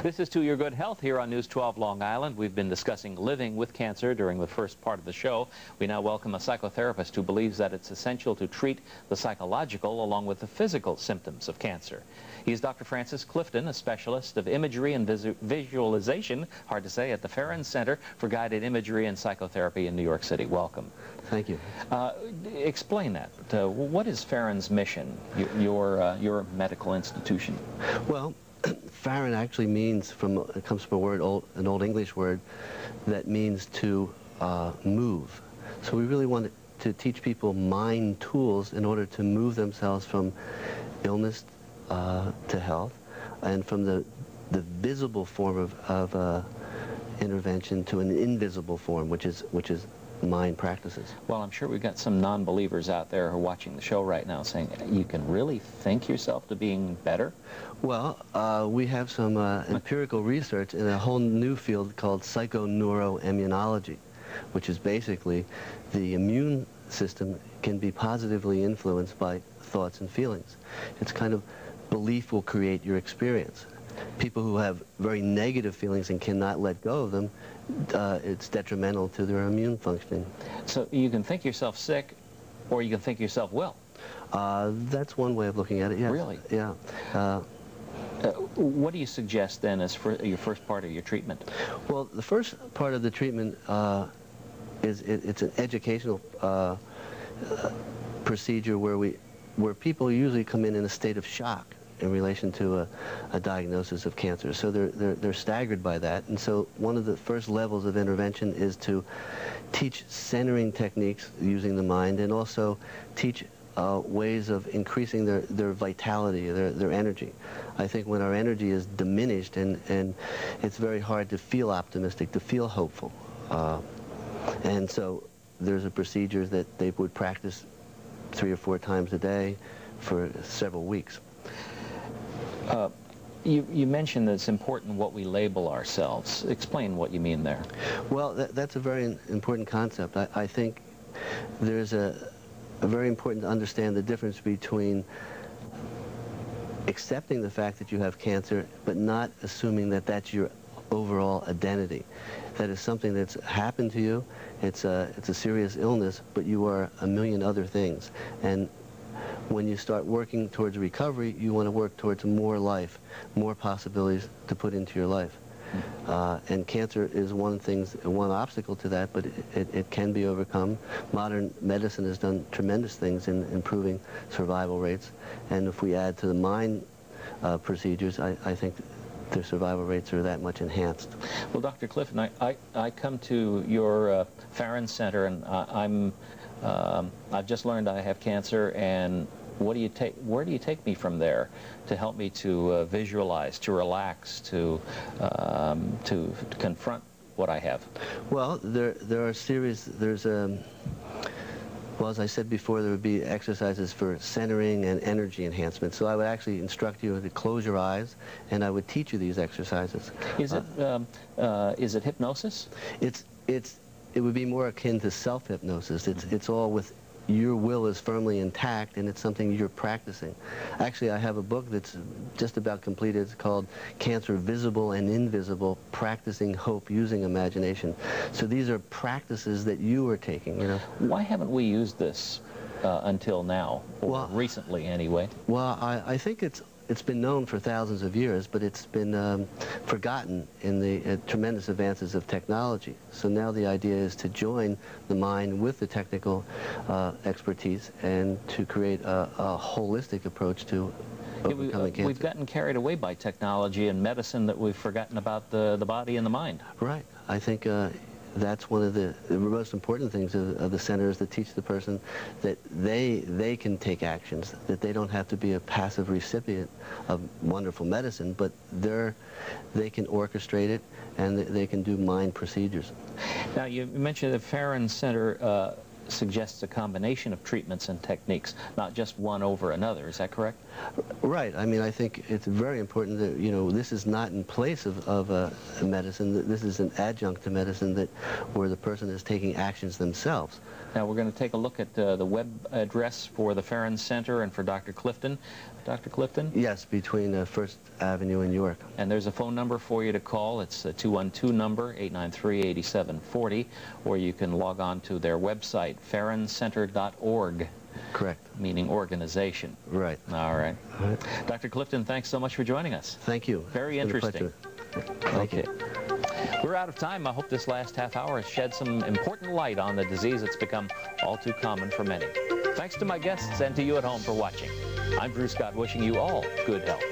This is To Your Good Health here on News 12 Long Island. We've been discussing living with cancer during the first part of the show. We now welcome a psychotherapist who believes that it's essential to treat the psychological along with the physical symptoms of cancer. He's Dr. Francis Clifton, a specialist of imagery and visualization, hard to say, at the Farron Center for Guided Imagery and Psychotherapy in New York City. Welcome. Thank you. Explain that. What is Farron's mission, your medical institution? Well, Farron actually means it comes from an old English word that means to move. So we really want to teach people mind tools in order to move themselves from illness to health, and from the visible form of intervention to an invisible form, which is mind practices. Well, I'm sure we've got some non-believers out there who are watching the show right now saying, you can really think yourself to being better? Well, we have some empirical research in a whole new field called psychoneuroimmunology, which is basically the immune system can be positively influenced by thoughts and feelings. It's kind of belief will create your experience. People who have very negative feelings and cannot let go of them, it's detrimental to their immune functioning. So you can think yourself sick, or you can think yourself well? That's one way of looking at it, yes. Really? Yeah. What do you suggest then as for your first part of your treatment? Well, the first part of the treatment it's an educational procedure where people usually come in a state of shock in relation to a diagnosis of cancer. So they're staggered by that. And so one of the first levels of intervention is to teach centering techniques using the mind, and also teach ways of increasing their vitality, their energy. I think when our energy is diminished, and it's very hard to feel optimistic, to feel hopeful. And so there's a procedure that they would practice 3 or 4 times a day for several weeks. You mentioned that it's important what we label ourselves. Explain what you mean there. Well, that's a very important concept. I think there's a very important to understand the difference between accepting the fact that you have cancer, but not assuming that that's your overall identity. That is something that's happened to you. It's a serious illness, but you are a million other things. And when you start working towards recovery, you want to work towards more life, more possibilities to put into your life. And cancer is one obstacle to that, but it can be overcome. Modern medicine has done tremendous things in improving survival rates. And if we add to the mind procedures, I think their survival rates are that much enhanced. Well, Dr. Clifton, I come to your Farron Center, and I've just learned I have cancer, and where do you take me from there to help me to visualize, to relax, to confront what I have? Well, there are series. Well, as I said before, there would be exercises for centering and energy enhancement. So I would actually instruct you to close your eyes, and I would teach you these exercises. Is it hypnosis? It would be more akin to self-hypnosis. It's all with your will is firmly intact, and it's something you're practicing. Actually, I have a book that's just about completed. It's called Cancer Visible and Invisible, Practicing Hope Using Imagination. So these are practices that you are taking, you know. Why haven't we used this until now, or recently anyway? Well, I think it's been known for thousands of years, but it's been forgotten in the tremendous advances of technology. So now the idea is to join the mind with the technical expertise and to create a holistic approach to overcoming cancer. We've gotten carried away by technology and medicine that we've forgotten about the body and the mind. Right. I think that's one of the most important things of the center, is to teach the person that they can take actions, that they don't have to be a passive recipient of wonderful medicine, but they can orchestrate it, and they can do mind procedures. Now, you mentioned the Farron Center suggests a combination of treatments and techniques, not just one over another. Is that correct? Right. I mean, I think it's very important that, you know, this is not in place of a medicine. This is an adjunct to medicine where the person is taking actions themselves. Now we're going to take a look at the web address for the Farron Center and for Dr. Clifton. Dr. Clifton? Yes, between First Avenue and York. And there's a phone number for you to call. It's a 212 number, 893-8740, or you can log on to their website, farroncenter.org. Correct. Meaning organization. Right. All right. Dr. Clifton, thanks so much for joining us. Thank you. Very interesting. Thank you. We're out of time. I hope this last half hour has shed some important light on the disease that's become all too common for many. Thanks to my guests and to you at home for watching. I'm Drew Scott, wishing you all good health.